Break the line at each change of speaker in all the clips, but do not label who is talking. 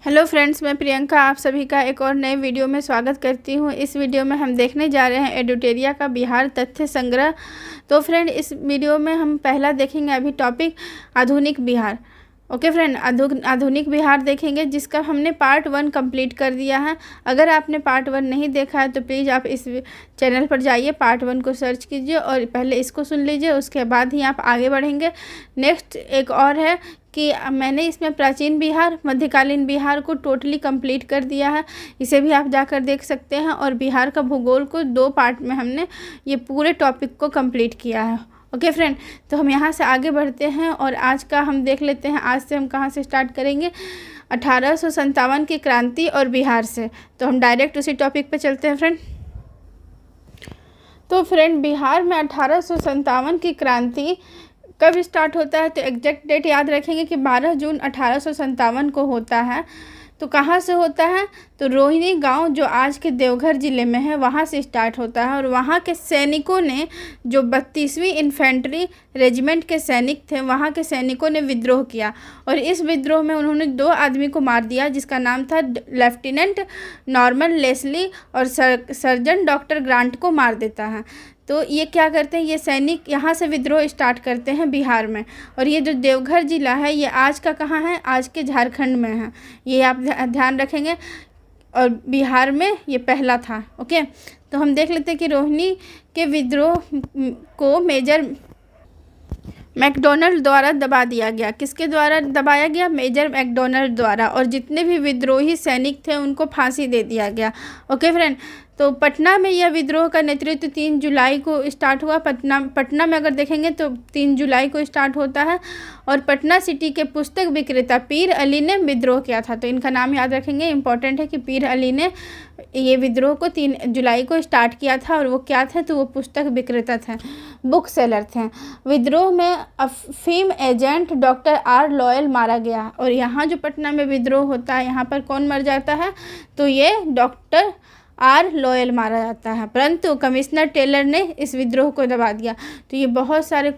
Hello friends, मैं प्रियंका आप सभी का एक और नए वीडियो में स्वागत करती हूं। इस वीडियो में हम देखने जा रहे हैं एडुटेरिया का बिहार तथ्य संग्रह। तो फ्रेंड, इस वीडियो में हम पहला देखेंगे अभी टॉपिक आधुनिक बिहार। ओके फ्रेंड, आधुनिक बिहार देखेंगे जिसका हमने पार्ट 1 कंप्लीट कर दिया है। अगर आपने पार्ट 1 नहीं देखा है तो प्लीज़ आप इस चैनल पर जाइए, पार्ट 1 को सर्च कीजिए और पहले इसको सुन लीजिए, उसके बाद ही आप आगे बढ़ेंगे। नेक्स्ट एक और है कि मैंने इसमें प्राचीन बिहार, मध्यकालीन बिहार को टोटली कंप्लीट कर दिया है। इसे भी आप जाकर देख सकते हैं। और बिहार का भूगोल को 2 पार्ट में हमने ये पूरे टॉपिक को कंप्लीट किया है। ओके फ्रेंड, तो हम यहाँ से आगे बढ़ते हैं और आज का हम देख लेते हैं। आज से हम कहाँ से स्टार्ट करेंगे? 1857 की क्रांति और बिहार से। तो हम डायरेक्ट उसी टॉपिक पे चलते हैं फ्रेंड। तो फ्रेंड, बिहार में 1857 की क्रांति कब स्टार्ट होता है? तो एग्जैक्ट डेट याद रखेंगे कि 12 जून 1857 को होता है। तो कहाँ से होता है? तो रोहिणी गांव जो आज के देवघर ज़िले में है वहाँ से स्टार्ट होता है। और वहाँ के सैनिकों ने, जो 32वीं इन्फेंट्री रेजिमेंट के सैनिक थे, वहाँ के सैनिकों ने विद्रोह किया। और इस विद्रोह में उन्होंने 2 आदमी को मार दिया, जिसका नाम था लेफ्टिनेंट नॉर्मन लेस्ली, और सर्जन डॉक्टर ग्रांट को मार देता है। तो ये क्या करते हैं, ये सैनिक यहाँ से विद्रोह स्टार्ट करते हैं बिहार में। और ये जो देवघर ज़िला है ये आज का कहाँ है? आज के झारखंड में है। ये आप ध्यान रखेंगे। और बिहार में ये पहला था। ओके, तो हम देख लेते हैं कि रोहिणी के विद्रोह को मेजर मैकडोनल्ड द्वारा दबा दिया गया। किसके द्वारा दबाया गया? मेजर मैकडोनल्ड द्वारा। और जितने भी विद्रोही सैनिक थे उनको फांसी दे दिया गया। ओके फ्रेंड, तो पटना में यह विद्रोह का नेतृत्व 3 जुलाई को स्टार्ट हुआ। पटना में अगर देखेंगे तो 3 जुलाई को स्टार्ट होता है। और पटना सिटी के पुस्तक विक्रेता पीर अली ने विद्रोह किया था। तो इनका नाम याद रखेंगे, इंपॉर्टेंट है कि पीर अली ने ये विद्रोह को 3 जुलाई को स्टार्ट किया था। और वो क्या थे? तो वो पुस्तक विक्रेता थे, बुक सेलर थे। विद्रोह में अफीम एजेंट डॉक्टर आर लॉयल मारा गया। और यहाँ जो पटना में विद्रोह होता है, यहाँ पर कौन मर जाता है? तो ये डॉक्टर आर लॉयल मारा जाता है। परंतु कमिश्नर टेलर ने इस विद्रोह को दबा दिया। तो ये बहुत सारे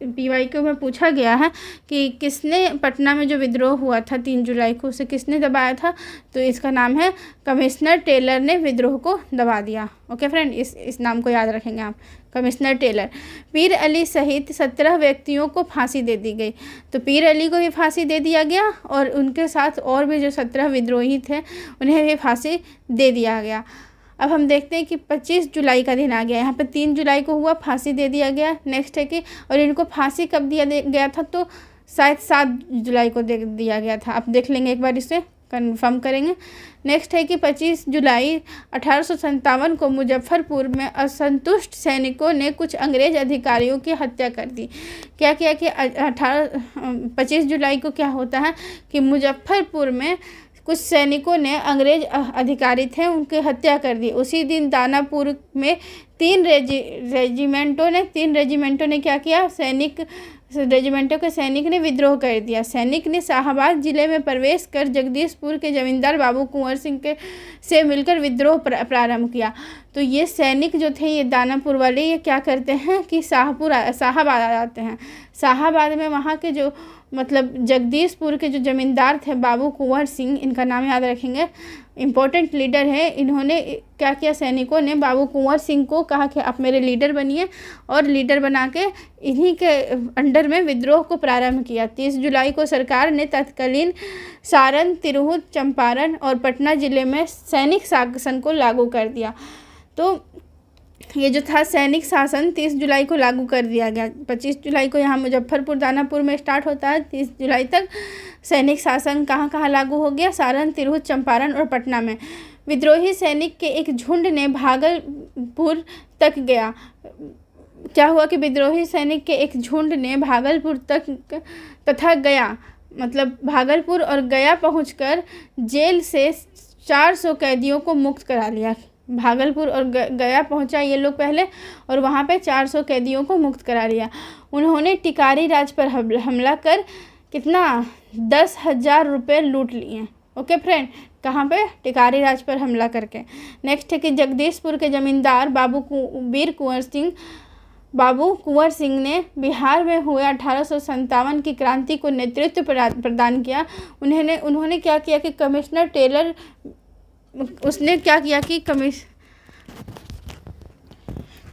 PYQ में पूछा गया है कि किसने पटना में जो विद्रोह हुआ था 3 जुलाई को, उसे किसने दबाया था? तो इसका नाम है कमिश्नर टेलर ने विद्रोह को दबा दिया। ओके फ्रेंड, इस नाम को याद रखेंगे आप, कमिश्नर टेलर। पीर अली सहित 17 व्यक्तियों को फांसी दे दी गई। तो पीर अली को भी फांसी दे दिया गया और उनके साथ और भी जो 17 विद्रोही थे उन्हें भी फांसी दे दिया गया। अब हम देखते हैं कि 25 जुलाई का दिन आ गया। यहाँ पे 3 जुलाई को हुआ, फांसी दे दिया गया। नेक्स्ट है कि और इनको फांसी कब दिया गया था? तो शायद 7 जुलाई को दे दिया गया था। आप देख लेंगे एक बार, इसे कंफर्म करेंगे। नेक्स्ट है कि 25 जुलाई 1857 को मुजफ्फरपुर में असंतुष्ट सैनिकों ने कुछ अंग्रेज अधिकारियों की हत्या कर दी। क्या किया कि 25 जुलाई को क्या होता है कि मुजफ्फरपुर में कुछ सैनिकों ने, अंग्रेज अधिकारी थे, उनकी हत्या कर दी। उसी दिन दानापुर में 3 रेजिमेंटों ने क्या किया? रेजिमेंटों के सैनिक ने विद्रोह कर दिया। सैनिक ने शाहबाद जिले में प्रवेश कर जगदीशपुर के जमींदार बाबू कुंवर सिंह से मिलकर विद्रोह प्रारंभ किया। तो ये सैनिक जो थे, ये दानापुर वाले, ये क्या करते हैं कि शाहबाद आ जाते हैं। शाहबाद में वहाँ के जो मतलब जगदीशपुर के जो जमींदार थे बाबू कुंवर सिंह, इनका नाम याद रखेंगे, इम्पोर्टेंट लीडर है। इन्होंने क्या किया? सैनिकों ने बाबू कुंवर सिंह को कहा कि आप मेरे लीडर बनिए, और लीडर बना के इन्हीं के अंडर में विद्रोह को प्रारंभ किया। 30 जुलाई को सरकार ने तत्कालीन सारण, तिरहुत, चंपारण और पटना जिले में सैनिक शासन को लागू कर दिया। तो ये जो था सैनिक शासन 30 जुलाई को लागू कर दिया गया। 25 जुलाई को यहाँ मुजफ्फरपुर, दानापुर में स्टार्ट होता है। 30 जुलाई तक सैनिक शासन कहाँ कहाँ लागू हो गया? सारण, तिरहुत, चंपारण और पटना में। विद्रोही सैनिक के एक झुंड ने भागलपुर तक गया। क्या हुआ कि विद्रोही सैनिक के एक झुंड ने भागलपुर तक तथा गया, मतलब भागलपुर और गया पहुंचकर जेल से 400 कैदियों को मुक्त करा लिया। भागलपुर और गया पहुंचा ये लोग पहले, और वहाँ पे 400 कैदियों को मुक्त करा लिया। उन्होंने टिकारी राज पर हमला कर कितना? 10,000 रुपये लूट लिए। ओके फ्रेंड, कहाँ पे? टिकारी राज पर हमला करके। नेक्स्ट है कि जगदीशपुर के जमींदार बाबू वीर कुंवर सिंह बाबू कुंवर सिंह ने बिहार में हुए 1857 की क्रांति को नेतृत्व प्रदान किया। उन्होंने क्या किया कि कमिश्नर टेलर उसने क्या किया कि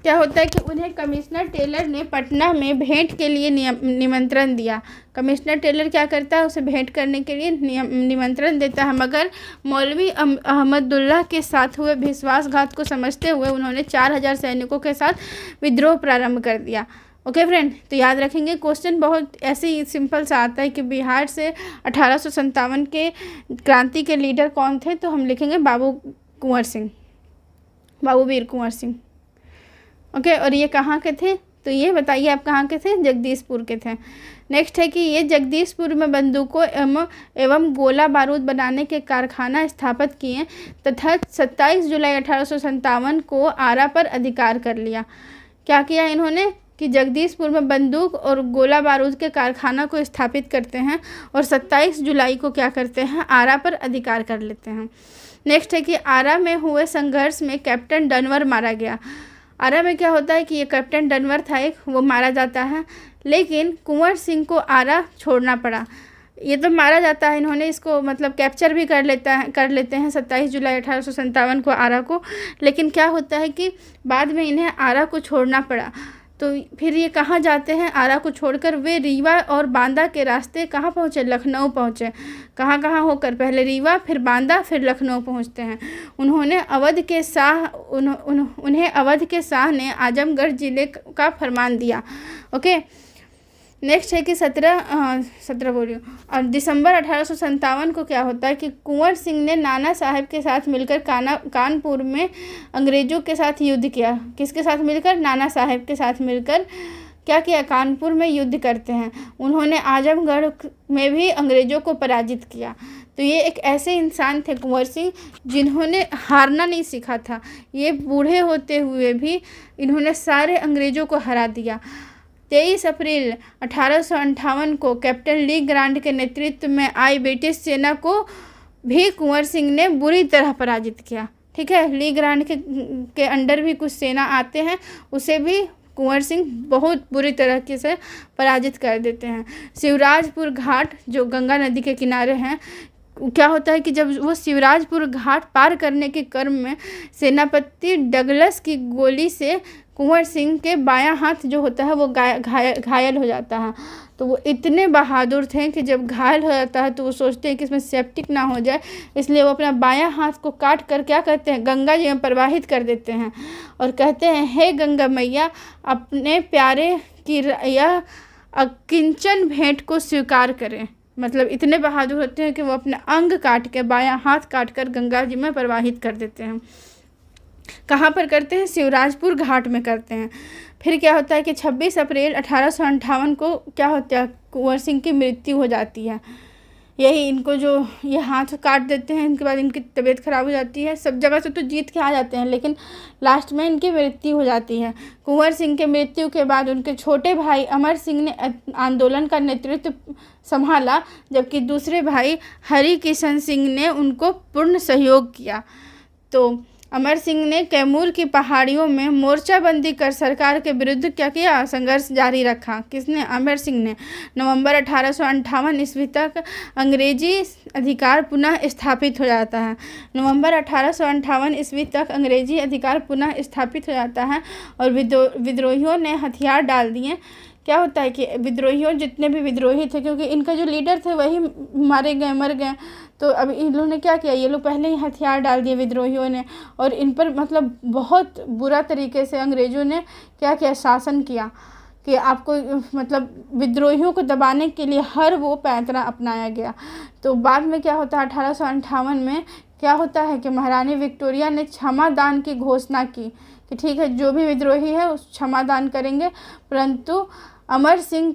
क्या होता है कि उन्हें कमिश्नर टेलर ने पटना में भेंट के लिए निमंत्रण दिया। कमिश्नर टेलर क्या करता है, उसे भेंट करने के लिए निमंत्रण देता है, मगर मौलवी अहमदुल्लाह के साथ हुए विश्वासघात को समझते हुए उन्होंने 4000 सैनिकों के साथ विद्रोह प्रारंभ कर दिया। ओके फ्रेंड, तो याद रखेंगे क्वेश्चन बहुत ऐसे ही सिंपल सा आता है कि बिहार से 1857 के क्रांति के लीडर कौन थे, तो हम लिखेंगे बाबू वीर कुंवर सिंह। ओके, और ये कहाँ के थे, तो ये बताइए आप कहाँ के थे, जगदीशपुर के थे। नेक्स्ट है कि ये जगदीशपुर में बंदूकों एवं गोला बारूद बनाने के कारखाना स्थापित किए तथा 27 जुलाई 1857 को आरा पर अधिकार कर लिया। क्या किया इन्होंने कि जगदीशपुर में बंदूक और गोला बारूद के कारखाना को स्थापित करते हैं और 27 जुलाई को क्या करते हैं, आरा पर अधिकार कर लेते हैं। नेक्स्ट है कि आरा में हुए संघर्ष में कैप्टन डनवर मारा गया। आरा में क्या होता है कि ये कैप्टन डनवर था एक, वो मारा जाता है, लेकिन कुंवर सिंह को आरा छोड़ना पड़ा। ये तो मारा जाता है, इन्होंने इसको मतलब कैप्चर भी कर लेते हैं 27 जुलाई 1857 को आरा को, लेकिन क्या होता है कि बाद में इन्हें आरा को छोड़ना पड़ा। तो फिर ये कहाँ जाते हैं, आरा को छोड़कर वे रीवा और बांदा के रास्ते कहाँ पहुँचे, लखनऊ पहुँचे। कहाँ होकर, पहले रीवा फिर बांदा फिर लखनऊ पहुँचते हैं। उन्हें अवध के शाह ने आजमगढ़ जिले का फरमान दिया। ओके, नेक्स्ट है कि 17 और दिसंबर 1857 को क्या होता है कि कुंवर सिंह ने नाना साहब के साथ मिलकर कानपुर में अंग्रेज़ों के साथ युद्ध किया। किसके साथ मिलकर, नाना साहब के साथ मिलकर क्या किया, कानपुर में युद्ध करते हैं। उन्होंने आजमगढ़ में भी अंग्रेज़ों को पराजित किया। तो ये एक ऐसे इंसान थे कुंवर सिंह जिन्होंने हारना नहीं सीखा था। ये बूढ़े होते हुए भी इन्होंने सारे अंग्रेज़ों को हरा दिया। 23 अप्रैल 1858 को कैप्टन ली ग्रांट के नेतृत्व में आई ब्रिटिश सेना को भी कुंवर सिंह ने बुरी तरह पराजित किया। ठीक है, ली ग्रांट के अंडर भी कुछ सेना आते हैं, उसे भी कुंवर सिंह बहुत बुरी तरीके से पराजित कर देते हैं। शिवराजपुर घाट जो गंगा नदी के किनारे हैं, क्या होता है कि जब वो शिवराजपुर घाट पार करने के क्रम में सेनापति डगलस की गोली से कुंवर सिंह के बायां हाथ जो होता है वो घायल हो जाता है। तो वो इतने बहादुर थे कि जब घायल हो जाता है तो वो सोचते हैं कि इसमें सेप्टिक ना हो जाए, इसलिए वो अपना बायां हाथ को काट कर क्या करते हैं, गंगा जी में प्रवाहित कर देते हैं और कहते हैं, हे गंगा मैया, अपने प्यारे की यह अकिंचन भेंट को स्वीकार करें। मतलब इतने बहादुर होते हैं कि वो अपना अंग काट के, बायां हाथ काट कर गंगा जी में प्रवाहित कर देते हैं। कहाँ पर करते हैं, शिवराजपुर घाट में करते हैं। फिर क्या होता है कि 26 अप्रैल 1858 को क्या होता है, कुंवर सिंह की मृत्यु हो जाती है। यही इनको जो ये हाथ काट देते हैं, इनके बाद इनकी तबीयत खराब हो जाती है। सब जगह से तो जीत के आ जाते हैं, लेकिन लास्ट में इनकी मृत्यु हो जाती है। कुंवर सिंह के मृत्यु के बाद उनके छोटे भाई अमर सिंह ने आंदोलन का नेतृत्व संभाला, जबकि दूसरे भाई हरि किशन सिंह ने उनको पूर्ण सहयोग किया। तो अमर सिंह ने कैमूर की पहाड़ियों में मोर्चाबंदी कर सरकार के विरुद्ध क्या किया, संघर्ष जारी रखा। किसने, अमर सिंह ने। नवंबर 1858 ईस्वी तक अंग्रेजी अधिकार पुनः स्थापित हो जाता है। नवंबर 1858 ईस्वी तक अंग्रेजी अधिकार पुनः स्थापित हो जाता है और विद्रोहियों ने हथियार डाल दिए। क्या होता है कि विद्रोहियों, जितने भी विद्रोही थे, क्योंकि इनका जो लीडर थे वही मर गए, तो अब इन लोगों ने क्या किया, ये लोग पहले ही हथियार डाल दिए विद्रोहियों ने, और इन पर मतलब बहुत बुरा तरीके से अंग्रेज़ों ने क्या किया, शासन किया कि आपको मतलब विद्रोहियों को दबाने के लिए हर वो पैंतरा अपनाया गया। तो बाद में क्या होता है, 1858 में क्या होता है कि महारानी विक्टोरिया ने क्षमा दान की घोषणा की कि ठीक है, जो भी विद्रोही है उस क्षमा दान करेंगे, परंतु अमर सिंह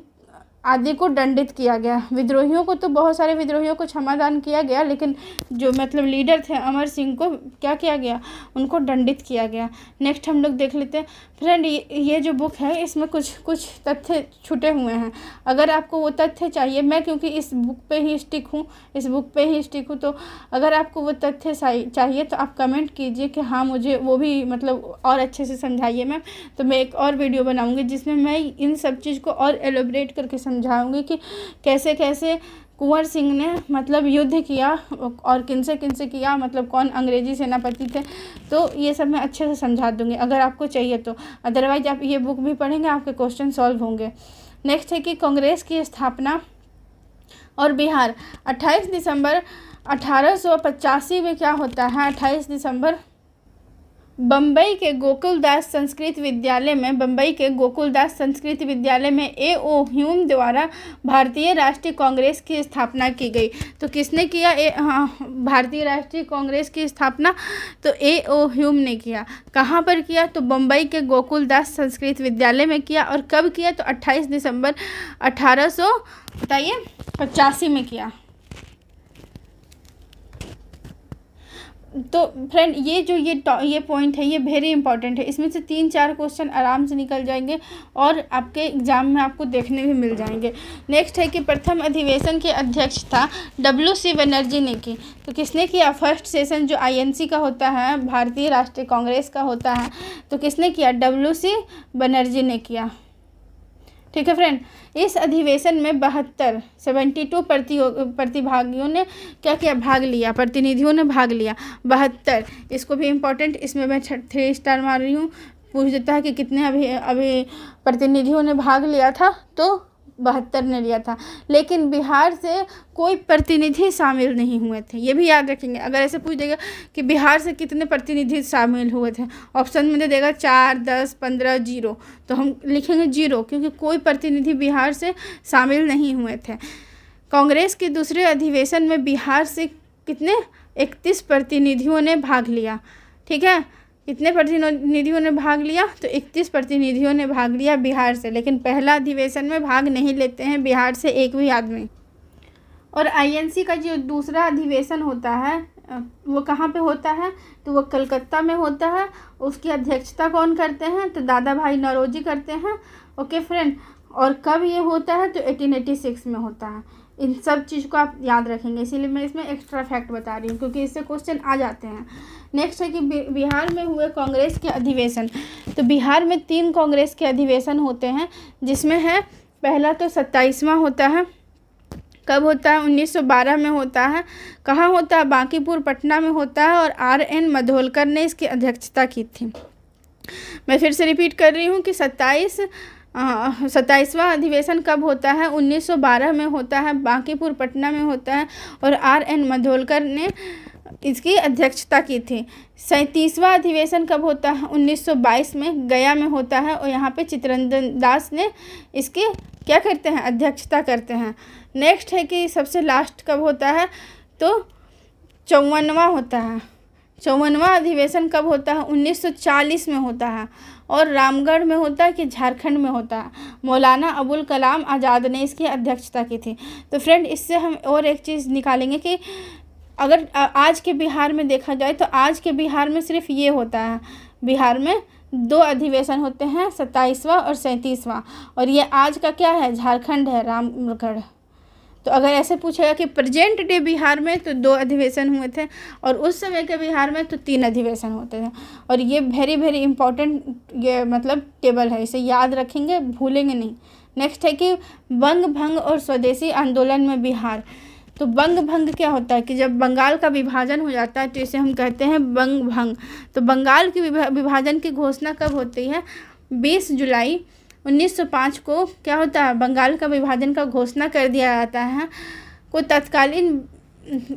आदि को दंडित किया गया। विद्रोहियों को तो बहुत सारे विद्रोहियों को क्षमादान किया गया, लेकिन जो मतलब लीडर थे अमर सिंह को क्या किया गया, उनको दंडित किया गया। नेक्स्ट हम लोग देख लेते हैं फ्रेंड, ये जो बुक है इसमें कुछ तथ्य छूटे हुए हैं। अगर आपको वो तथ्य चाहिए, मैं क्योंकि इस बुक पे ही स्टिक हूँ, तो अगर आपको वो तथ्य चाहिए तो आप कमेंट कीजिए कि हाँ मुझे वो भी मतलब और अच्छे से समझाइए मैम। तो मैं एक और वीडियो बनाऊँगी जिसमें मैं इन सब चीज़ को और एलोबरेट करके समझाऊंगी कि कैसे कैसे कुंवर सिंह ने मतलब युद्ध किया और किनसे किनसे किया, मतलब कौन अंग्रेजी सेनापति थे। तो ये सब मैं अच्छे से समझा दूंगी अगर आपको चाहिए तो। अदरवाइज आप ये बुक भी पढ़ेंगे, आपके क्वेश्चन सॉल्व होंगे। नेक्स्ट है कि कांग्रेस की स्थापना और बिहार। 28 दिसंबर 1885 में क्या होता है, 28 दिसंबर बम्बई के गोकुलदास संस्कृत विद्यालय में ए.ओ. ह्यूम द्वारा भारतीय राष्ट्रीय कांग्रेस की स्थापना की गई। तो किसने किया भारतीय राष्ट्रीय कांग्रेस की स्थापना? तो ए.ओ. ह्यूम ने किया। कहाँ पर किया? तो बम्बई के गोकुलदास संस्कृत विद्यालय में किया। और कब किया? तो 28 दिसंबर 1885 में किया। तो फ्रेंड ये पॉइंट है, ये वेरी इंपॉर्टेंट है। इसमें से 3-4 क्वेश्चन आराम से निकल जाएंगे और आपके एग्जाम में आपको देखने भी मिल जाएंगे। नेक्स्ट है कि प्रथम अधिवेशन की अध्यक्षता WC बनर्जी ने की। तो किसने किया? फर्स्ट सेशन जो INC का होता है, भारतीय राष्ट्रीय कांग्रेस का होता है, तो किसने किया? WC बनर्जी ने किया। ठीक है फ्रेंड, इस अधिवेशन में 72 प्रतिभागियों ने क्या किया? भाग लिया, प्रतिनिधियों ने भाग लिया 72। इसको भी इम्पोर्टेंट, इसमें मैं 3 स्टार मार रही हूँ। पूछ देता है कि कितने अभी प्रतिनिधियों ने भाग लिया था, तो 72 ने लिया था। लेकिन बिहार से कोई प्रतिनिधि शामिल नहीं हुए थे, ये भी याद रखेंगे। अगर ऐसे पूछ देगा कि बिहार से कितने प्रतिनिधि शामिल हुए थे, ऑप्शन में दे देगा 4, 10, 15, 0, तो हम लिखेंगे 0, क्योंकि कोई प्रतिनिधि बिहार से शामिल नहीं हुए थे। कांग्रेस के दूसरे अधिवेशन में बिहार से कितने? 31 प्रतिनिधियों ने भाग लिया। ठीक है, कितने प्रतिनिधियों ने भाग लिया? तो 31 प्रतिनिधियों ने भाग लिया बिहार से। लेकिन पहला अधिवेशन में भाग नहीं लेते हैं बिहार से एक भी आदमी। और INC का जो दूसरा अधिवेशन होता है वो कहाँ पे होता है? तो वो कलकत्ता में होता है। उसकी अध्यक्षता कौन करते हैं? तो दादा भाई नौरोजी करते हैं। ओके फ्रेंड, और कब ये होता है? तो 1886 में होता है। इन सब चीज़ को आप याद रखेंगे, इसीलिए मैं इसमें एक्स्ट्रा फैक्ट बता रही हूँ, क्योंकि इससे क्वेश्चन आ जाते हैं। नेक्स्ट है कि बिहार में हुए कांग्रेस के अधिवेशन। तो बिहार में 3 कांग्रेस के अधिवेशन होते हैं, जिसमें है पहला तो 27वां होता है। कब होता है? 1912 में होता है। कहाँ होता है? बांकीपुर पटना में होता है। और R.N. मधोलकर ने इसकी अध्यक्षता की थी। मैं फिर से रिपीट कर रही हूँ कि 27वां अधिवेशन कब होता है? 1912 में होता है, बांकीपुर पटना में होता है। और R.N. मधोलकर ने इसकी अध्यक्षता की थी। 37वां अधिवेशन कब होता है? 1922 में गया में होता है। और यहाँ पे चित्तरंजन दास ने इसकी क्या करते हैं? अध्यक्षता करते हैं। नेक्स्ट है कि सबसे लास्ट कब होता है? तो 54वां होता है। 54वां अधिवेशन कब होता है? 1940 में होता है। और रामगढ़ में होता है कि झारखंड में होता है? मौलाना अबुल कलाम आज़ाद ने इसकी अध्यक्षता की थी। तो फ्रेंड, इससे हम और एक चीज़ निकालेंगे कि अगर आज के बिहार में देखा जाए तो आज के बिहार में सिर्फ ये होता है। बिहार में 2 अधिवेशन होते हैं, 27वां और 37वां। और ये आज का क्या है? झारखंड है, रामगढ़। तो अगर ऐसे पूछेगा कि प्रेजेंट डे बिहार में, तो 2 अधिवेशन हुए थे। और उस समय के बिहार में तो 3 अधिवेशन होते थे। और ये वेरी वेरी इंपॉर्टेंट ये मतलब टेबल है, इसे याद रखेंगे, भूलेंगे नहीं। नेक्स्ट है कि बंग भंग और स्वदेशी आंदोलन में बिहार। तो बंग भंग क्या होता है? कि जब बंगाल का विभाजन हो जाता है तो इसे हम कहते हैं बंग भंग। तो बंगाल की विभाजन की घोषणा कब होती है? 20 जुलाई 1905 को क्या होता है? बंगाल का विभाजन का घोषणा कर दिया जाता है। को तत्कालीन,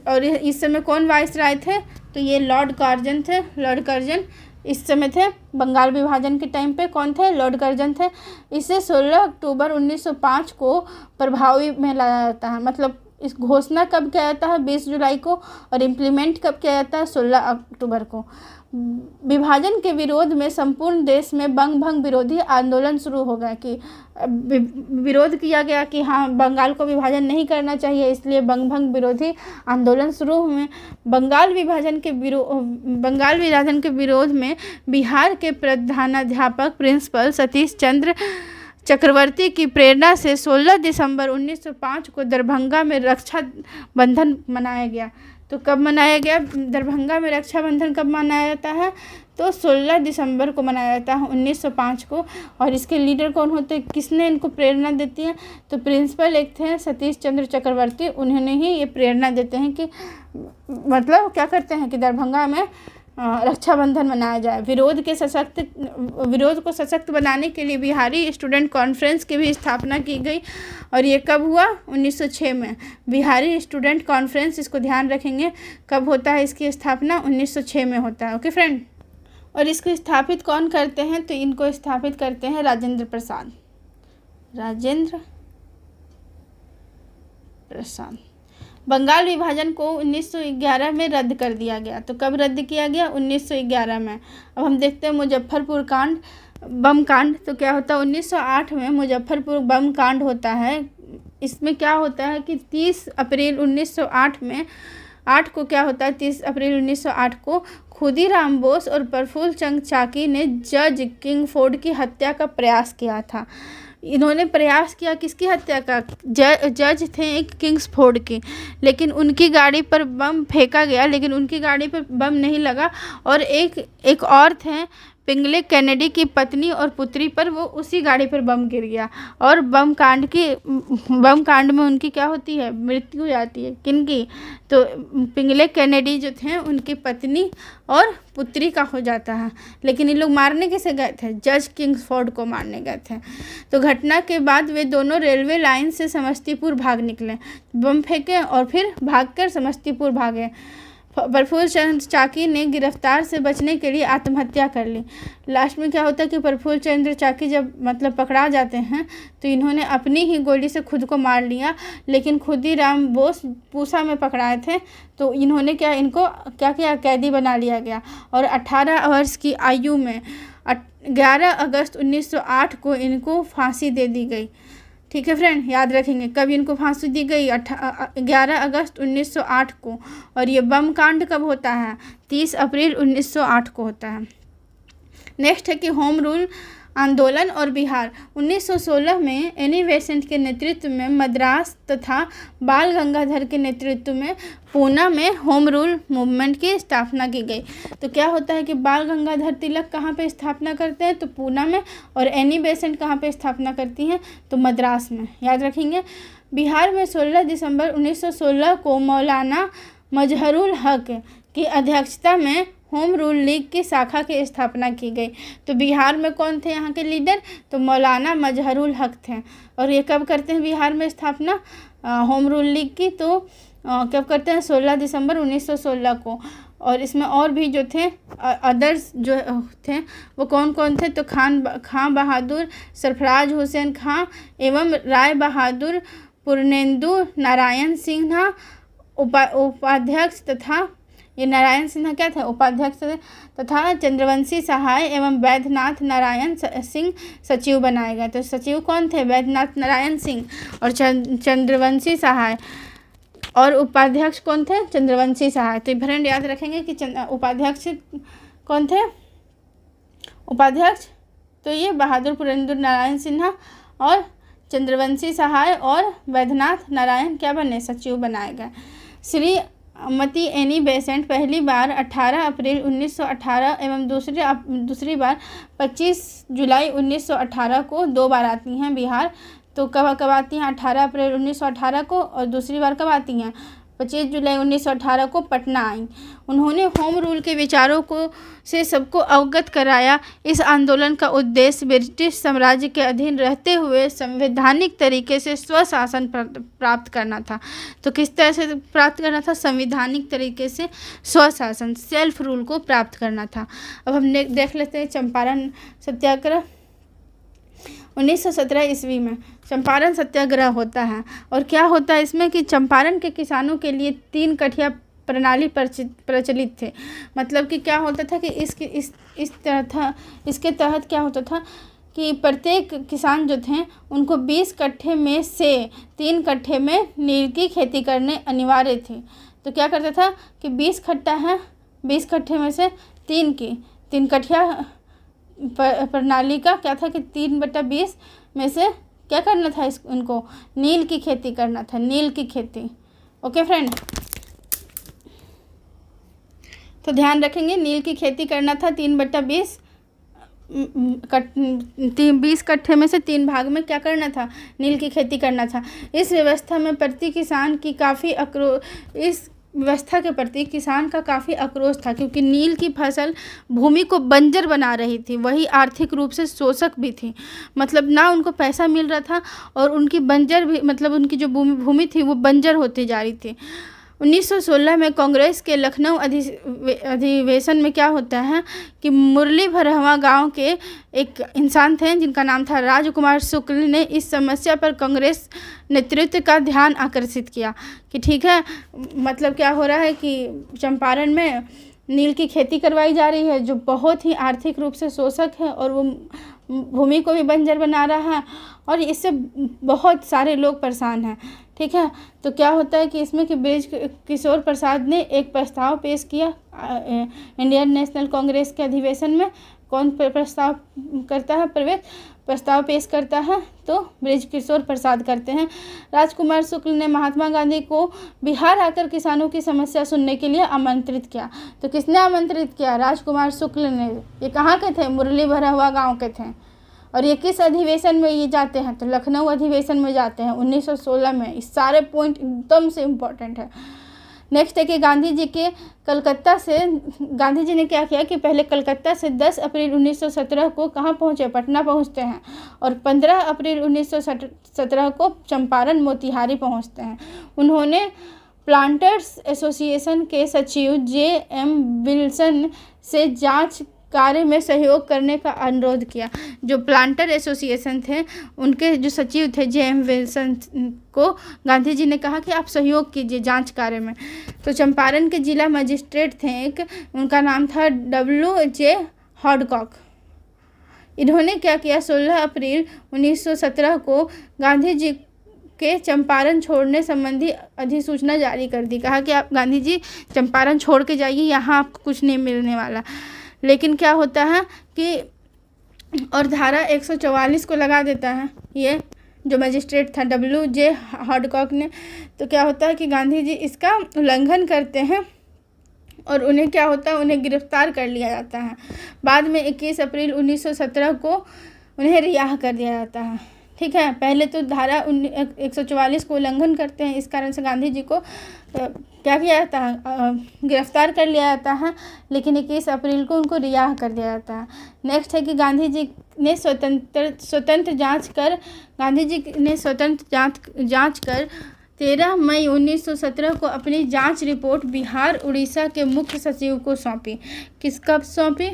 और इस समय कौन वाइसराय थे? तो ये लॉर्ड कर्जन थे। लॉर्ड कर्जन इस समय थे बंगाल विभाजन के टाइम पे। कौन थे? लॉर्ड कर्जन थे। इसे 16 अक्टूबर 1905 को प्रभावी में लाया जाता है। मतलब इस घोषणा कब किया जाता है? 20 जुलाई को। और इम्प्लीमेंट कब किया जाता है? 16 अक्टूबर को। विभाजन के विरोध में संपूर्ण देश में बंग भंग विरोधी आंदोलन शुरू हो गया कि विरोध किया गया कि हाँ बंगाल को विभाजन नहीं करना चाहिए, इसलिए बंग भंग विरोधी आंदोलन शुरू हुए। बंगाल विभाजन के विरोध में बिहार के प्रधानाध्यापक प्रिंसिपल सतीश चंद्र चक्रवर्ती की प्रेरणा से 16 दिसंबर 1905 को दरभंगा में रक्षाबंधन मनाया गया। तो कब मनाया गया दरभंगा में रक्षाबंधन, कब मनाया जाता है? तो 16 दिसंबर को मनाया जाता है 1905 को। और इसके लीडर कौन होते हैं, किसने इनको प्रेरणा देती है? तो प्रिंसिपल एक थे सतीश चंद्र चक्रवर्ती, उन्होंने ही ये प्रेरणा देते हैं कि मतलब क्या करते हैं कि दरभंगा में रक्षाबंधन मनाया जाए। विरोध को सशक्त बनाने के लिए बिहारी स्टूडेंट कॉन्फ्रेंस की भी स्थापना की गई। और ये कब हुआ? 1906 में। बिहारी स्टूडेंट कॉन्फ्रेंस, इसको ध्यान रखेंगे, कब होता है इसकी स्थापना? 1906 में होता है। Okay friend. और इसको स्थापित कौन करते हैं? तो इनको स्थापित करते हैं राजेंद्र प्रसाद। बंगाल विभाजन को 1911 में रद्द कर दिया गया। तो कब रद्द किया गया? 1911 में। अब हम देखते हैं मुजफ्फरपुर कांड, बम कांड। तो क्या होता है? 1908 में मुजफ्फरपुर बम कांड होता है। इसमें क्या होता है कि 30 अप्रैल 1908 में 8 को क्या होता है? 30 अप्रैल 1908 को खुदीराम बोस और प्रफुल्ल चंद्र चाकी ने जज किंगफोर्ड की हत्या का प्रयास किया था। इन्होंने प्रयास किया किसकी हत्या का? जज थे एक किंग्सफोर्ड की, लेकिन उनकी गाड़ी पर बम फेंका गया, लेकिन उनकी गाड़ी पर बम नहीं लगा। और एक और थे पिंगले कैनेडी की पत्नी और पुत्री पर वो उसी गाड़ी पर बम गिर गया। और बम कांड में उनकी क्या होती है? मृत्यु हो जाती है। किनकी? तो पिंगले कैनेडी जो थे उनकी पत्नी और पुत्री का हो जाता है। लेकिन इन लोग मारने किसे गए थे? जज किंग्सफोर्ड को मारने गए थे। तो घटना के बाद वे दोनों रेलवे लाइन से समस्तीपुर भाग निकले, बम फेंके और फिर भागकर समस्तीपुर भागे। प्रफुल्ल चंद्र चाकी ने गिरफ्तार से बचने के लिए आत्महत्या कर ली। लास्ट में क्या होता है कि प्रफुल्ल चंद्र चाकी जब मतलब पकड़ा जाते हैं तो इन्होंने अपनी ही गोली से खुद को मार लिया। लेकिन खुदीराम बोस पूसा में पकड़ाए थे तो इन्होंने इनको क्या किया? कैदी बना लिया गया। और 18 वर्ष की आयु में 11 अगस्त 1908 को इनको फांसी दे दी गई। ठीक है फ्रेंड, याद रखेंगे कब इनको फांसी दी गई? 11 अगस्त 1908 को। और ये बम कांड कब होता है? 30 अप्रैल 1908 को होता है। नेक्स्ट है कि होम रूल आंदोलन और बिहार। 1916 में एनी बेसेंट के नेतृत्व में मद्रास तथा बाल गंगाधर के नेतृत्व में पूना में होम रूल मूवमेंट की स्थापना की गई। तो क्या होता है कि बाल गंगाधर तिलक कहाँ पे स्थापना करते हैं? तो पूना में। और एनी बेसेंट कहाँ पे स्थापना करती हैं? तो मद्रास में। याद रखेंगे। बिहार में 16 दिसंबर 1916 को मौलाना मजहरुल हक की अध्यक्षता में होम रूल लीग की शाखा की स्थापना की गई। तो बिहार में कौन थे यहाँ के लीडर? तो मौलाना मजहरुल हक थे। और ये कब करते हैं बिहार में स्थापना होम रूल लीग की? तो कब करते हैं? 16 दिसंबर 1916 को। और इसमें और भी जो थे अदर्स जो थे वो कौन कौन थे? तो खां बहादुर, सरफराज हुसैन खां एवं राय बहादुर, पूर्णेंदु नारायण सिन्हा उपाध्यक्ष तथा ये नारायण सिन्हा क्या थे? उपाध्यक्ष तथा चंद्रवंशी सहाय एवं वैद्यनाथ नारायण सिंह सचिव बनाए गए। तो सचिव कौन थे? वैद्यनाथ नारायण सिंह और चंद्रवंशी सहाय। और उपाध्यक्ष कौन थे? चंद्रवंशी सहाय। तो फ्रेंड याद रखेंगे कि उपाध्यक्ष कौन थे? उपाध्यक्ष तो ये बहादुर पुरेंद्र नारायण सिन्हा और चंद्रवंशी सहाय और वैद्यनाथ नारायण क्या बने? सचिव बनाए गए। श्रीमती एनी बेसेंट पहली बार 18 अप्रैल 1918 एवं दूसरी बार 25 जुलाई 1918 को 2 बार आती हैं बिहार। तो कब आती हैं? 18 अप्रैल 1918 को। और दूसरी बार कब आती हैं? 25 जुलाई 1918 को पटना आई। उन्होंने होम रूल के विचारों से सबको अवगत कराया। इस आंदोलन का उद्देश्य ब्रिटिश साम्राज्य के अधीन रहते हुए संवैधानिक तरीके से स्वशासन प्राप्त करना था। तो किस तरह से प्राप्त करना था? संवैधानिक तरीके से स्वशासन, सेल्फ रूल को प्राप्त करना था। अब हम देख लेते हैं चंपारण सत्याग्रह। 1917 ईस्वी में चंपारण सत्याग्रह होता है। और क्या होता है इसमें कि चंपारण के किसानों के लिए 3 कठिया प्रणाली प्रचलित थे। मतलब कि क्या होता था कि इस तरह था, इसके तहत क्या होता था कि प्रत्येक किसान जो थे उनको 20 कट्ठे में से 3 कट्ठे में नील की खेती करने अनिवार्य थी। तो क्या करता था कि 20 कट्ठा है, 20 कट्ठे में से 3 कट्ठा प्रणाली का क्या था कि 3/20 में से क्या करना था, उनको नील की खेती करना था, नील की खेती। ओके फ्रेंड, तो ध्यान रखेंगे, नील की खेती करना था 3/20, 20 कट्ठे में से 3 भाग में क्या करना था, नील की खेती करना था। इस व्यवस्था में प्रति किसान की काफ़ी इस व्यवस्था के प्रति किसान का काफ़ी आक्रोश था, क्योंकि नील की फसल भूमि को बंजर बना रही थी, वही आर्थिक रूप से शोषक भी थी। मतलब ना उनको पैसा मिल रहा था और उनकी बंजर भी, मतलब उनकी जो भूमि थी वो बंजर होती जा रही थी। 1916 में कांग्रेस के लखनऊ अधिवेशन में क्या होता है कि मुरली भरहवा गांव के एक इंसान थे जिनका नाम था राजकुमार शुक्ल ने इस समस्या पर कांग्रेस नेतृत्व का ध्यान आकर्षित किया कि ठीक है, मतलब क्या हो रहा है कि चंपारण में नील की खेती करवाई जा रही है जो बहुत ही आर्थिक रूप से शोषक है और वो भूमि को भी बंजर बना रहा है और इससे बहुत सारे लोग परेशान हैं। ठीक है, तो क्या होता है कि इसमें कि बृज किशोर प्रसाद ने एक प्रस्ताव पेश किया इंडियन नेशनल कांग्रेस के अधिवेशन में। कौन प्रस्ताव करता है, प्रस्ताव पेश करता है, तो बृज किशोर प्रसाद करते हैं। राजकुमार शुक्ल ने महात्मा गांधी को बिहार आकर किसानों की समस्या सुनने के लिए आमंत्रित किया। तो किसने आमंत्रित किया, राजकुमार शुक्ल ने। ये कहाँ के थे, मुरली भरहवा गाँव के थे। और ये किस अधिवेशन में ये जाते हैं, तो लखनऊ अधिवेशन में जाते हैं 1916 में। इस सारे पॉइंट एकदम से इम्पोर्टेंट है। नेक्स्ट है कि गांधी जी ने क्या किया कि पहले कलकत्ता से 10 अप्रैल 1917 को कहाँ पहुँचे, पटना पहुँचते हैं और 15 अप्रैल 1917 को चंपारण मोतिहारी पहुँचते हैं। उन्होंने प्लांटर्स एसोसिएशन के सचिव J.M. विल्सन से जांच कार्य में सहयोग करने का अनुरोध किया। जो प्लांटर एसोसिएशन थे उनके जो सचिव थे J.M. विल्सन को गांधी जी ने कहा कि आप सहयोग कीजिए जांच कार्य में। तो चंपारण के जिला मजिस्ट्रेट थे एक, उनका नाम था W.J. हॉडकॉक। इन्होंने क्या किया, 16 अप्रैल 1917 को गांधी जी के चंपारण छोड़ने संबंधी अधिसूचना जारी कर दी। कहा कि आप गांधी जी चंपारण छोड़ के जाइए, यहाँ आपको कुछ नहीं मिलने वाला। लेकिन क्या होता है कि और धारा 144 को लगा देता है ये जो मजिस्ट्रेट था W.J. हॉडकॉक ने। तो क्या होता है कि गांधी जी इसका उल्लंघन करते हैं और उन्हें क्या होता है, उन्हें गिरफ्तार कर लिया जाता है। बाद में 21 अप्रैल 1917 को उन्हें रिहा कर दिया जाता है। ठीक है, पहले तो धारा 144 को उल्लंघन करते हैं, इस कारण से गांधी जी को क्या किया जाता है, गिरफ्तार कर लिया जाता है, लेकिन 21 अप्रैल को उनको रिहा कर दिया जाता है। नेक्स्ट है कि गांधी जी ने स्वतंत्र जांच कर 13 मई 1917 को अपनी जांच रिपोर्ट बिहार उड़ीसा के मुख्य सचिव को सौंपी। कब सौंपी,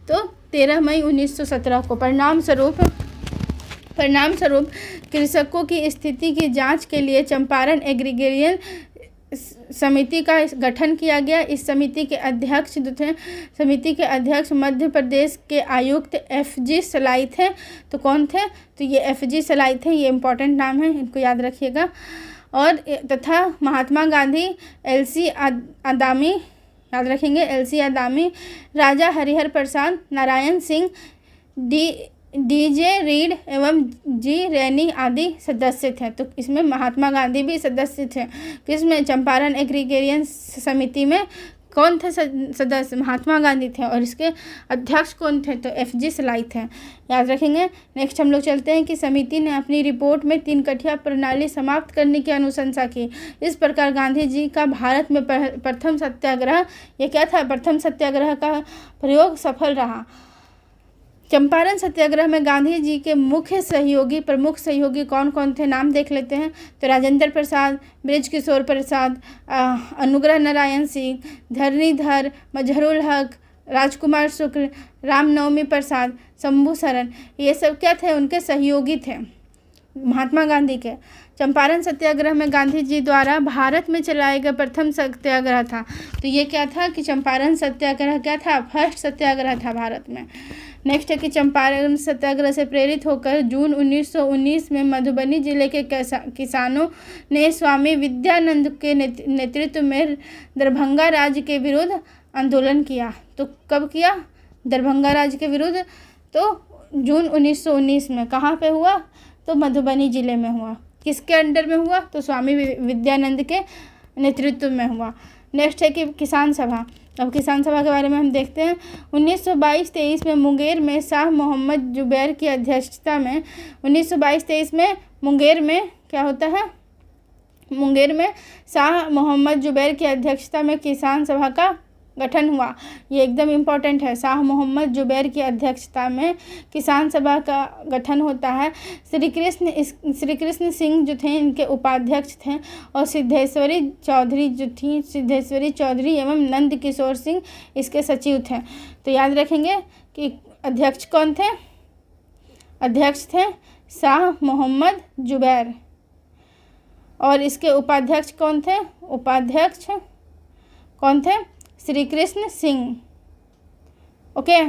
तो 13 मई 1917 को। परिणाम स्वरूप कृषकों की स्थिति की जांच के लिए चंपारण एग्रीगेरियन समिति का गठन किया गया। इस समिति के अध्यक्ष मध्य प्रदेश के आयुक्त F.G. सलाई थे। तो कौन थे, तो ये F.G. सलाई थे, ये इम्पोर्टेंट नाम है, इनको याद रखिएगा। और तथा महात्मा गांधी L.C. आदामी, याद रखेंगे L.C. आदामी, राजा हरिहर प्रसाद, नारायण सिंह, D.J. रीड एवं G. रैनी आदि सदस्य थे। तो इसमें महात्मा गांधी भी सदस्य थे। किसमें, चंपारण एग्रीगेरियन समिति में कौन थे सदस्य, महात्मा गांधी थे। और इसके अध्यक्ष कौन थे, तो F.G. सलाई थे, याद रखेंगे। नेक्स्ट हम लोग चलते हैं कि समिति ने अपनी रिपोर्ट में 3 कट्ठा प्रणाली समाप्त करने की अनुशंसा की। इस प्रकार गांधी जी का भारत में प्रथम सत्याग्रह, ये क्या था, प्रथम सत्याग्रह का प्रयोग सफल रहा। चंपारण सत्याग्रह में गांधी जी के प्रमुख सहयोगी कौन कौन थे, नाम देख लेते हैं। तो राजेंद्र प्रसाद, बृज किशोर प्रसाद, अनुग्रह नारायण सिंह, धरणीधर, मजहरुल हक, राजकुमार शुक्ल, रामनवमी प्रसाद, शंभू सरन, ये सब क्या थे, उनके सहयोगी थे महात्मा गांधी के। चंपारण सत्याग्रह में गांधी जी द्वारा भारत में चलाया गया प्रथम सत्याग्रह था। तो ये क्या था कि चंपारण सत्याग्रह क्या था, फर्स्ट सत्याग्रह था भारत में। नेक्स्ट है कि चंपारण सत्याग्रह से प्रेरित होकर जून 1919 में मधुबनी जिले के किसानों ने स्वामी विद्यानंद के नेतृत्व में दरभंगा राज्य के विरुद्ध आंदोलन किया। तो कब किया, दरभंगा राज्य के विरुद्ध, तो जून 1919 में। कहाँ पे हुआ, तो मधुबनी जिले में हुआ। किसके अंडर में हुआ, तो स्वामी विद्यानंद के नेतृत्व में हुआ। नेक्स्ट है कि किसान सभा। अब किसान सभा के बारे में हम देखते हैं। 1922-23 में मुंगेर में शाह मोहम्मद जुबैर की अध्यक्षता में 1922-23 में मुंगेर में क्या होता है, मुंगेर में शाह मोहम्मद जुबैर की अध्यक्षता में किसान सभा का गठन हुआ। ये एकदम इम्पॉर्टेंट है। शाह मोहम्मद जुबैर की अध्यक्षता में किसान सभा का गठन होता है। श्री कृष्ण सिंह जो थे इनके उपाध्यक्ष थे और सिद्धेश्वरी चौधरी जो थी, सिद्धेश्वरी चौधरी एवं नंद किशोर सिंह इसके सचिव थे। तो याद रखेंगे कि अध्यक्ष कौन थे, अध्यक्ष थे शाह मोहम्मद जुबैर और इसके उपाध्यक्ष कौन थे, उपाध्यक्ष कौन थे, श्री कृष्ण सिंह। ओके,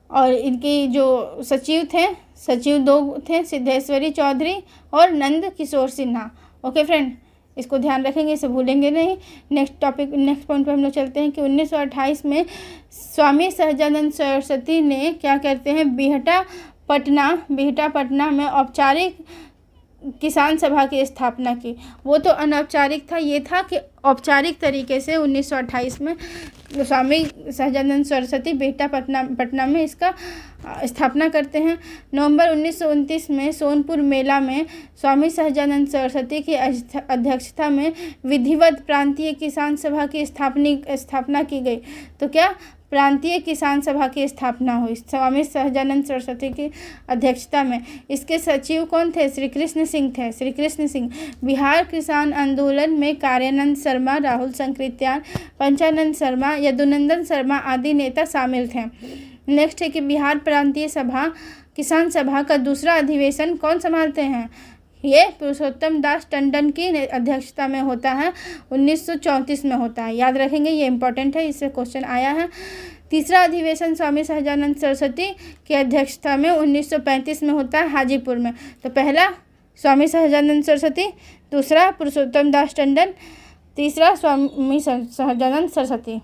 और इनकी जो सचिव थे, सचिव दो थे, सिद्धेश्वरी चौधरी और नंद किशोर सिन्हा। ओके फ्रेंड, इसको ध्यान रखेंगे, इसे भूलेंगे नहीं। नेक्स्ट पॉइंट पे हम लोग चलते हैं कि 1928 में स्वामी सहजानंद सरस्वती ने क्या कहते हैं, बिहटा पटना में औपचारिक किसान सभा की स्थापना की। वो तो अनौपचारिक था, ये था कि औपचारिक तरीके से 1928 में स्वामी सहजानंद सरस्वती बिहटा पटना में इसका स्थापना करते हैं। नवंबर 1929 में सोनपुर मेला में स्वामी सहजानंद सरस्वती की अध्यक्षता में विधिवत प्रांतीय किसान सभा की स्थापना की गई। तो क्या, प्रांतीय किसान सभा की स्थापना हुई स्वामी सहजानंद सरस्वती की अध्यक्षता में। इसके सचिव कौन थे, श्री कृष्ण सिंह थे, श्री कृष्ण सिंह। बिहार किसान आंदोलन में कार्यानंद शर्मा, राहुल संकृत्याल, पंचानंद शर्मा, यदुनंदन शर्मा आदि नेता शामिल थे। नेक्स्ट है कि बिहार प्रांतीय सभा किसान सभा का दूसरा अधिवेशन कौन संभालते हैं, ये पुरुषोत्तम दास टंडन की अध्यक्षता में होता है, 1934 में होता है। याद रखेंगे, ये इंपॉर्टेंट है, इससे क्वेश्चन आया है। तीसरा अधिवेशन स्वामी सहजानंद सरस्वती की अध्यक्षता में 1935 में होता है, हाजीपुर में। तो पहला स्वामी सहजानंद सरस्वती, दूसरा पुरुषोत्तम दास टंडन, तीसरा स्वामी सहजानंद सरस्वती।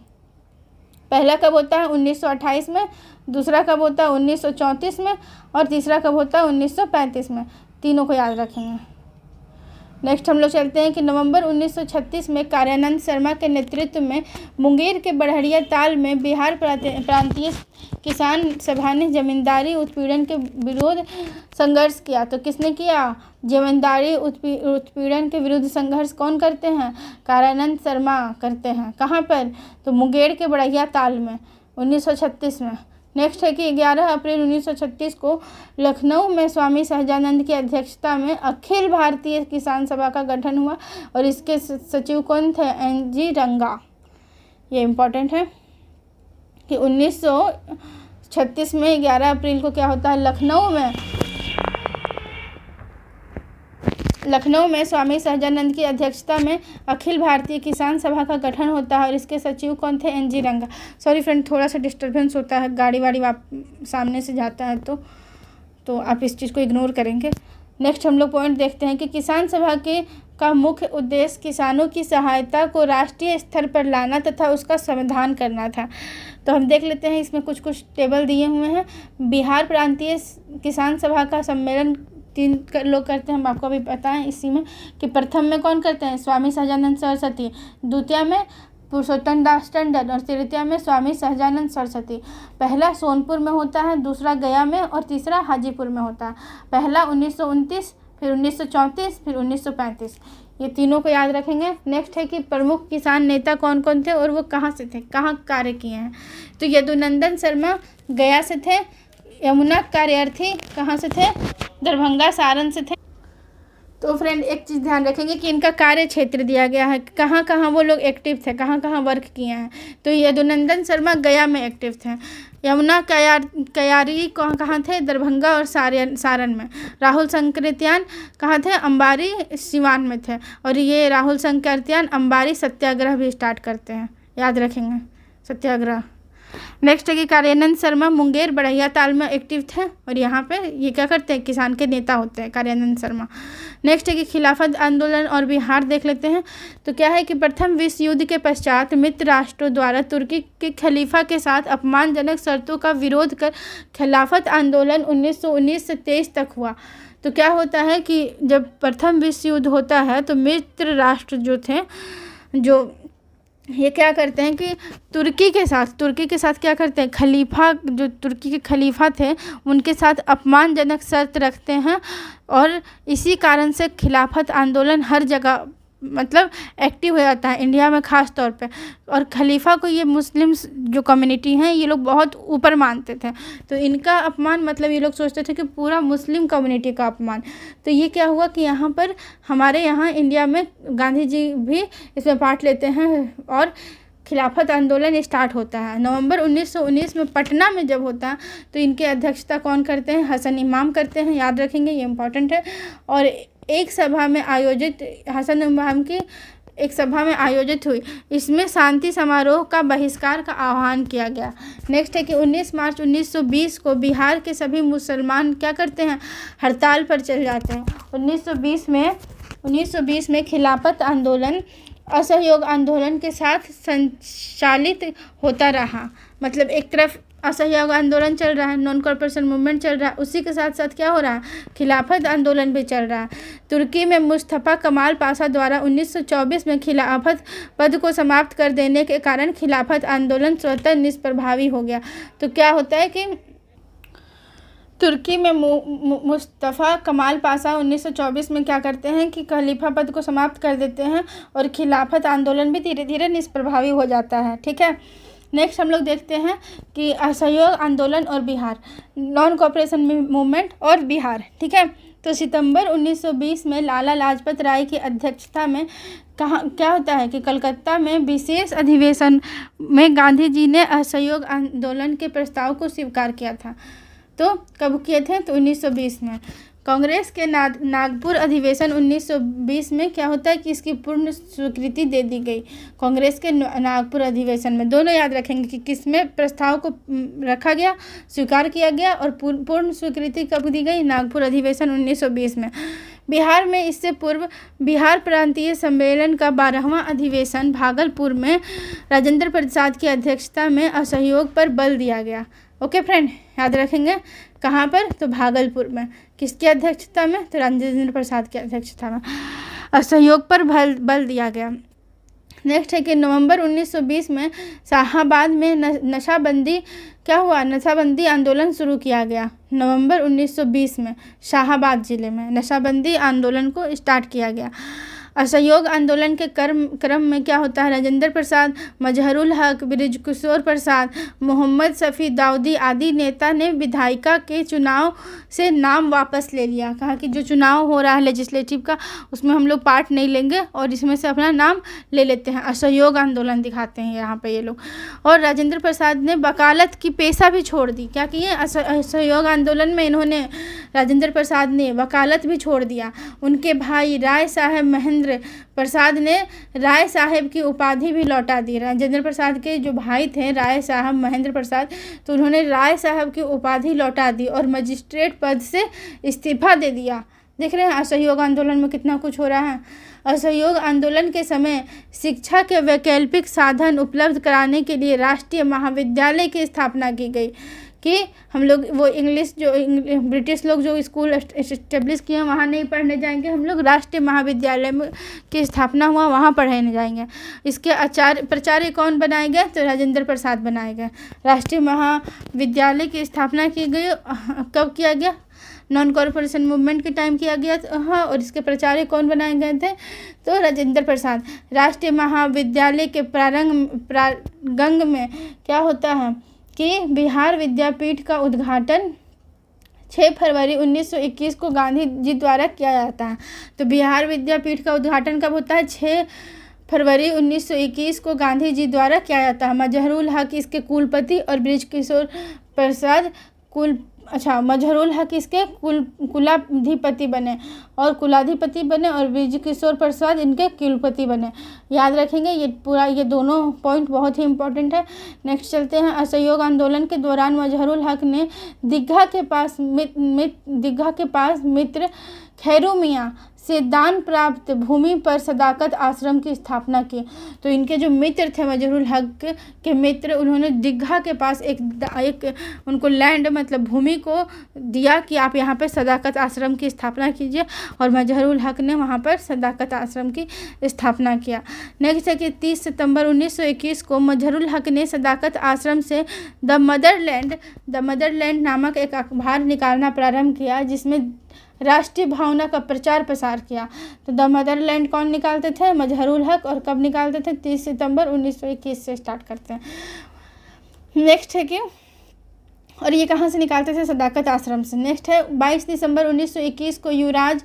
पहला कब होता है, 1928 में, दूसरा कब होता है, 1934 में, और तीसरा कब होता है, 1935 में। तीनों को याद रखेंगे। नेक्स्ट हम लोग चलते हैं कि नवंबर 1936 में कार्यानंद शर्मा के नेतृत्व में मुंगेर के बड़हरिया ताल में बिहार प्रांतीय किसान सभा ने जमींदारी उत्पीड़न के विरोध संघर्ष किया। तो किसने किया, जमींदारी उत्पीड़न के विरुद्ध संघर्ष कौन करते हैं, कार्यानंद शर्मा करते हैं। कहाँ पर, तो मुंगेर के बड़हरिया ताल में 1936 में। नेक्स्ट है कि 11 अप्रैल 1936 को लखनऊ में स्वामी सहजानंद की अध्यक्षता में अखिल भारतीय किसान सभा का गठन हुआ और इसके सचिव कौन थे, NG रंगा। ये इम्पोर्टेंट है कि 1936 में 11 अप्रैल को क्या होता है, लखनऊ में स्वामी सहजानंद की अध्यक्षता में अखिल भारतीय किसान सभा का गठन होता है और इसके सचिव कौन थे, NG रंगा। सॉरी फ्रेंड, थोड़ा सा डिस्टर्बेंस होता है, गाड़ी वाड़ी सामने से जाता है तो आप इस चीज़ को इग्नोर करेंगे। नेक्स्ट हम लोग पॉइंट देखते हैं कि किसान सभा का मुख्य उद्देश्य किसानों की सहायता को राष्ट्रीय स्तर पर लाना तथा उसका समाधान करना था। तो हम देख लेते हैं, इसमें कुछ टेबल दिए हुए हैं। बिहार प्रांतीय किसान सभा का सम्मेलन 3 लोग करते हैं, हम आपको अभी पता है इसी में कि प्रथम में कौन करते हैं, स्वामी सहजानंद सरस्वती, द्वितीय में पुरुषोत्तम दास टंडन और तृतीय में स्वामी सहजानंद सरस्वती। पहला सोनपुर में होता है, दूसरा गया में और तीसरा हाजीपुर में होता है। पहला 1929, फिर 1934, फिर 1935। ये तीनों को याद रखेंगे। नेक्स्ट है कि प्रमुख किसान नेता कौन कौन थे और वो कहाँ से थे, कहाँ कार्य किए हैं। तो यदुनंदन शर्मा गया से थे, यमुना कार्यार्थी कहाँ से थे, दरभंगा सारण से थे। तो फ्रेंड एक चीज़ ध्यान रखेंगे कि इनका कार्य क्षेत्र दिया गया है, कहाँ कहाँ वो लोग एक्टिव थे, कहाँ कहाँ वर्क किए हैं। तो यदुनंदन शर्मा गया में एक्टिव थे, यमुना कयारी कहाँ थे, दरभंगा और सारण में। राहुल संकृत्यान कहाँ थे, अंबारी सिवान में थे। और ये राहुल संकृत्यान अंबारी सत्याग्रह भी स्टार्ट करते हैं, याद रखेंगे सत्याग्रह। नेक्स्ट है कि कार्यानंद शर्मा मुंगेर बढ़ैया ताल में एक्टिव थे, और यहाँ पे ये क्या करते हैं, किसान के नेता होते हैं कार्यानंद शर्मा। नेक्स्ट है कि खिलाफत आंदोलन और बिहार देख लेते हैं। तो क्या है कि प्रथम विश्व युद्ध के पश्चात मित्र राष्ट्रों द्वारा तुर्की के खलीफा के साथ अपमानजनक शर्तों का विरोध कर खिलाफत आंदोलन 1919 से 23 तक हुआ। तो क्या होता है कि जब प्रथम विश्व युद्ध होता है तो मित्र राष्ट्र जो थे, जो ये क्या करते हैं कि तुर्की के साथ क्या करते हैं, खलीफा, जो तुर्की के खलीफा थे उनके साथ अपमानजनक शर्त रखते हैं। और इसी कारण से खिलाफत आंदोलन हर जगह मतलब एक्टिव हो जाता है, इंडिया में ख़ास तौर पे। और खलीफा को ये मुस्लिम्स जो कम्युनिटी हैं ये लोग बहुत ऊपर मानते थे, तो इनका अपमान मतलब ये लोग सोचते थे कि पूरा मुस्लिम कम्युनिटी का अपमान। तो ये क्या हुआ कि यहाँ पर हमारे यहाँ इंडिया में गांधी जी भी इसमें पार्ट लेते हैं और खिलाफत आंदोलन स्टार्ट होता है। नवंबर 1919 में पटना में जब होता है तो इनके अध्यक्षता कौन करते हैं, हसन इमाम करते हैं, याद रखेंगे ये इम्पॉर्टेंट है। और एक सभा में आयोजित, हसन इमाम की एक सभा में आयोजित हुई, इसमें शांति समारोह का बहिष्कार का आह्वान किया गया। नेक्स्ट है कि 19 मार्च 1920 को बिहार के सभी मुसलमान क्या करते हैं, हड़ताल पर चल जाते हैं। 1920 में खिलाफत आंदोलन असहयोग आंदोलन के साथ संचालित होता रहा। मतलब एक तरफ असहयोग आंदोलन चल रहा है, नॉन कॉर्पोरेशन मूवमेंट चल रहा है, उसी के साथ साथ क्या हो रहा है, खिलाफत आंदोलन भी चल रहा है। तुर्की में मुस्तफ़ा कमाल पाशा द्वारा 1924 में खिलाफत पद को समाप्त कर देने के कारण खिलाफत आंदोलन स्वतः निष्प्रभावी हो गया। तो क्या होता है कि तुर्की में मुस्तफ़ा कमाल पाशा 1924 में क्या करते हैं कि खलीफा पद को समाप्त कर देते हैं और खिलाफत आंदोलन भी धीरे धीरे निष्प्रभावी हो जाता है। ठीक है, नेक्स्ट हम लोग देखते हैं कि असहयोग आंदोलन और बिहार, नॉन कॉर्पोरेशन मूवमेंट और बिहार। ठीक है, तो सितंबर 1920 में लाला लाजपत राय की अध्यक्षता में क्या होता है कि कलकत्ता में विशेष अधिवेशन में गांधी जी ने असहयोग आंदोलन के प्रस्ताव को स्वीकार किया था। तो कब किए थे, तो 1920 में। कांग्रेस के नागपुर अधिवेशन 1920 में क्या होता है कि इसकी पूर्ण स्वीकृति दे दी गई। कांग्रेस के नागपुर अधिवेशन में, दोनों याद रखेंगे कि किसमें प्रस्ताव को रखा गया, स्वीकार किया गया, और पूर्ण स्वीकृति कब दी गई, नागपुर अधिवेशन 1920 में। बिहार में इससे पूर्व बिहार प्रांतीय सम्मेलन का 12वां अधिवेशन भागलपुर में राजेंद्र प्रसाद की अध्यक्षता में असहयोग पर बल दिया गया। ओके फ्रेंड, याद रखेंगे कहाँ पर, तो भागलपुर में। किसकी अध्यक्षता में, तो राजेंद्र प्रसाद की अध्यक्षता में असहयोग पर बल दिया गया। नेक्स्ट है कि नवंबर 1920 में शाहाबाद में नशाबंदी क्या हुआ, नशाबंदी आंदोलन शुरू किया गया। नवंबर 1920 में शाहाबाद ज़िले में नशाबंदी आंदोलन को स्टार्ट किया गया। असहयोग आंदोलन के क्रम में क्या होता है, राजेंद्र प्रसाद, मजहरुल हक, बृजकिशोर प्रसाद, मोहम्मद शफी दाऊदी आदि नेता ने विधायिका के चुनाव से नाम वापस ले लिया। कहा कि जो चुनाव हो रहा है लेजिस्लेटिव का उसमें हम लोग पार्ट नहीं लेंगे और इसमें से अपना नाम ले लेते हैं। असहयोग आंदोलन दिखाते हैं यहाँ पे ये लोग। और राजेंद्र प्रसाद ने वकालत की पेशा भी छोड़ दी। क्या किए, असहयोग आंदोलन में इन्होंने, राजेंद्र प्रसाद ने वकालत भी छोड़ दिया। उनके भाई राय साहब महेंद्र प्रसाद ने राय साहब की उपाधि भी लौटा दी। राजेंद्र प्रसाद के जो भाई थे राय साहब महेंद्र प्रसाद, तो उन्होंने राय साहब की उपाधि लौटा दी और मजिस्ट्रेट पद से इस्तीफा दे दिया। देख रहे हैं असहयोग आंदोलन में कितना कुछ हो रहा है। असहयोग आंदोलन के समय शिक्षा के वैकल्पिक साधन उपलब्ध कराने के लिए राष्ट्रीय महाविद्यालय की स्थापना की गई कि हम लोग वो इंग्लिश जो ब्रिटिश लोग जो स्कूल इस्टेब्लिश किए हैं वहाँ नहीं पढ़ने जाएंगे, हम लोग राष्ट्रीय महाविद्यालय में की स्थापना हुआ वहाँ पढ़ने जाएंगे। इसके प्राचार्य कौन बनाए गए, तो राजेंद्र प्रसाद बनाए गए। राष्ट्रीय महाविद्यालय की स्थापना की गई, कब किया गया, नॉन कॉर्पोरेशन मूवमेंट के टाइम किया गया। हाँ, और इसके प्राचार्य कौन बनाए गए थे, तो राजेंद्र प्रसाद। राष्ट्रीय महाविद्यालय के प्रारंभ में क्या होता है कि बिहार विद्यापीठ का उद्घाटन 6 फरवरी 1921 को गांधी जी द्वारा किया जाता है। तो बिहार विद्यापीठ का उद्घाटन कब होता है? 6 फरवरी 1921 को गांधी जी द्वारा किया जाता है। मजहरूल हक इसके कुलपति और बृजकिशोर प्रसाद मजहरूल हक इसके कुलाधिपति बने और बृजकिशोर प्रसाद इनके कुलपति बने। याद रखेंगे ये दोनों पॉइंट बहुत ही इंपॉर्टेंट है। नेक्स्ट चलते हैं। असहयोग आंदोलन के दौरान मजहरूल हक ने दीघा के पास मित्र खैरू मियाँ से दान प्राप्त भूमि पर सदाकत आश्रम की स्थापना की। तो इनके जो मित्र थे मजहरूल हक के मित्र, उन्होंने दीघा के पास एक उनको लैंड मतलब भूमि को दिया कि आप यहाँ पर सदाकत आश्रम की स्थापना कीजिए, और मजहरूल हक ने वहाँ पर सदाकत आश्रम की स्थापना किया। नेक्स्ट है कि 30 सितंबर 1921 को मजहरूल हक ने सदाकत आश्रम से द मदरलैंड नामक एक अखबार निकालना प्रारंभ किया, जिसमें राष्ट्रीय भावना का प्रचार प्रसार किया। तो द मदरलैंड कौन निकालते थे? मजहरूल हक। और कब निकालते थे? 30 सितंबर 1921 से स्टार्ट करते हैं। नेक्स्ट है कि और ये कहाँ से निकालते थे? सदाकत आश्रम से। नेक्स्ट है 22 दिसंबर 1921 को युवराज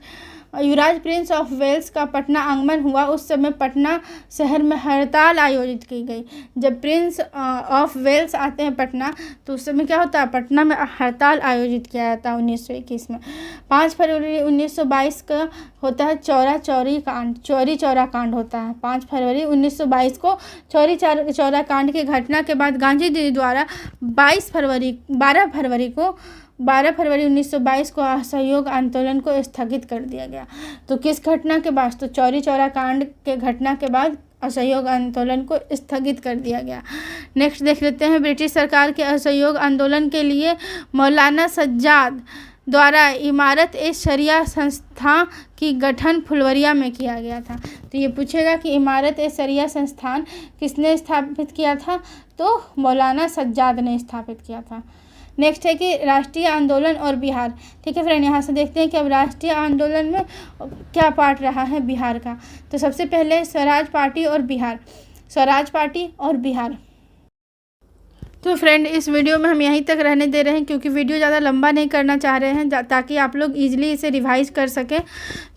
प्रिंस ऑफ वेल्स का पटना आगमन हुआ। उस समय पटना शहर में हड़ताल आयोजित की गई। जब प्रिंस ऑफ वेल्स आते हैं पटना, तो उस समय क्या होता है? पटना में हड़ताल आयोजित किया जाता है 1921 में। 5 फरवरी 1922 का होता है चौरी चौरा कांड होता है। 5 फरवरी 1922 को चौरी चौरा कांड की घटना के बाद गांधी जी द्वारा 12 फरवरी 1922 को असहयोग आंदोलन को स्थगित कर दिया गया। तो किस घटना के बाद? तो चौरी चौरा कांड के घटना के बाद असहयोग आंदोलन को स्थगित कर दिया गया। नेक्स्ट देख लेते हैं। ब्रिटिश सरकार के असहयोग आंदोलन के लिए मौलाना सज्जाद द्वारा इमारत ए शरिया संस्था की गठन फुलवरिया में किया गया था। तो ये पूछेगा कि इमारत ए शरिया संस्थान किसने स्थापित किया था? तो मौलाना सज्जाद ने स्थापित किया था। नेक्स्ट है कि राष्ट्रीय आंदोलन और बिहार। ठीक है फ्रेंड, यहाँ से देखते हैं कि अब राष्ट्रीय आंदोलन में क्या पार्ट रहा है बिहार का। तो सबसे पहले स्वराज पार्टी और बिहार। तो फ्रेंड, इस वीडियो में हम यहीं तक रहने दे रहे हैं, क्योंकि वीडियो ज़्यादा लंबा नहीं करना चाह रहे हैं, ताकि आप लोग ईजिली इसे रिवाइज कर सकें।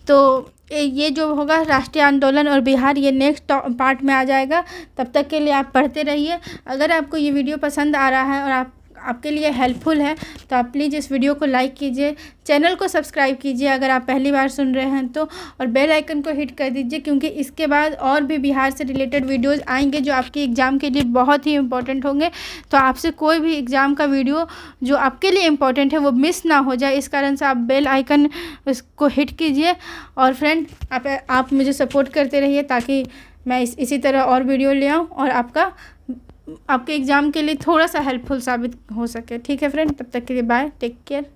तो ये जो होगा राष्ट्रीय आंदोलन और बिहार, ये नेक्स्ट पार्ट में आ जाएगा। तब तक के लिए आप पढ़ते रहिए। अगर आपको ये वीडियो पसंद आ रहा है और आपके लिए हेल्पफुल है, तो आप प्लीज़ इस वीडियो को लाइक कीजिए, चैनल को सब्सक्राइब कीजिए अगर आप पहली बार सुन रहे हैं तो, और बेल आइकन को हिट कर दीजिए, क्योंकि इसके बाद और भी बिहार से रिलेटेड वीडियोस आएंगे जो आपके एग्ज़ाम के लिए बहुत ही इंपॉर्टेंट होंगे। तो आपसे कोई भी एग्ज़ाम का वीडियो जो आपके लिए इम्पॉर्टेंट है वो मिस ना हो जाए, इस कारण से आप बेल आइकन उसको हिट कीजिए। और फ्रेंड, आप मुझे सपोर्ट करते रहिए, ताकि मैं इसी तरह और वीडियो ले आऊँ और आपके एग्ज़ाम के लिए थोड़ा सा हेल्पफुल साबित हो सके। ठीक है फ्रेंड, तब तक के लिए बाय, टेक केयर।